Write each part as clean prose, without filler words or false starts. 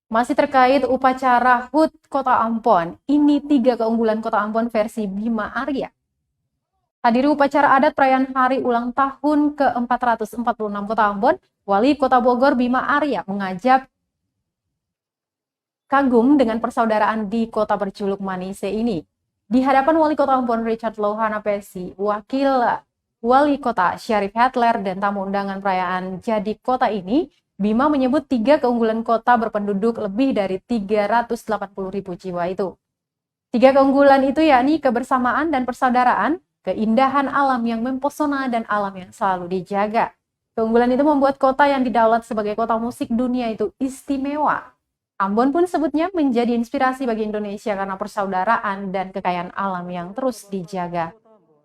Masih terkait upacara HUT Kota Ambon, ini 3 keunggulan Kota Ambon versi Bima Arya. Hadiri upacara adat perayaan hari ulang tahun ke-446 Kota Ambon, Wali Kota Bogor Bima Arya mengajak kagum dengan persaudaraan di kota berjuluk Manise ini. Di hadapan Wali Kota Ambon Richard Lohana Pesi, Wakil Wali Kota Syarif Hadler, dan tamu undangan perayaan jadi kota ini, Bima menyebut 3 keunggulan kota berpenduduk lebih dari 380.000 jiwa itu. 3 keunggulan itu yakni kebersamaan dan persaudaraan, keindahan alam yang mempesona, dan alam yang selalu dijaga. Keunggulan itu membuat kota yang didaulat sebagai kota musik dunia itu istimewa. Ambon pun sebutnya menjadi inspirasi bagi Indonesia karena persaudaraan dan kekayaan alam yang terus dijaga.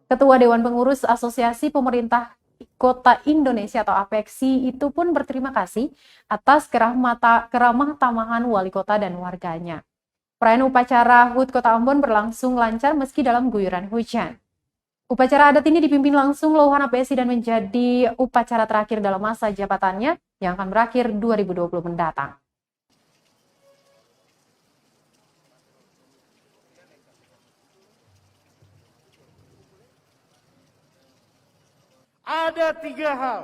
Ketua Dewan Pengurus Asosiasi Pemerintah Kota Indonesia atau APEKSI itu pun berterima kasih atas keramah tamahan wali kota dan warganya. Perayaan upacara HUT Kota Ambon berlangsung lancar meski dalam guyuran hujan. Upacara adat ini dipimpin langsung Lohana Pesi dan menjadi upacara terakhir dalam masa jabatannya yang akan berakhir 2020 mendatang. Ada 3 hal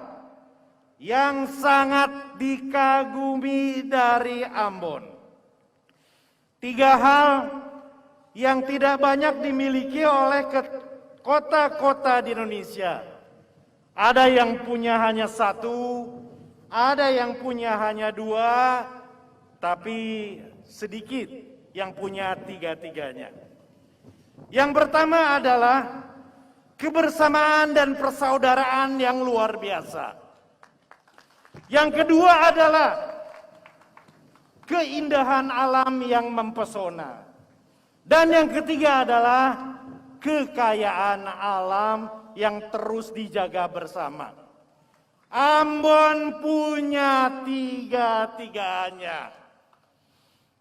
yang sangat dikagumi dari Ambon. 3 hal yang tidak banyak dimiliki oleh kota-kota di Indonesia. Ada yang punya hanya 1, ada yang punya hanya 2, tapi sedikit yang punya 3-tiganya. Yang pertama adalah kebersamaan dan persaudaraan yang luar biasa. Yang kedua adalah keindahan alam yang mempesona. Dan yang ketiga adalah kekayaan alam yang terus dijaga bersama. Ambon punya 3-tiganya.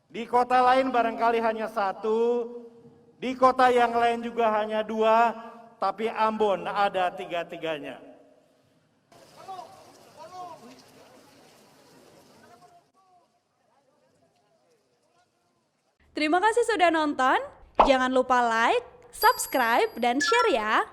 Di kota lain barangkali hanya 1, di kota yang lain juga hanya 2, tapi Ambon ada 3-tiganya. Terima kasih sudah nonton. Jangan lupa like, subscribe, dan share ya.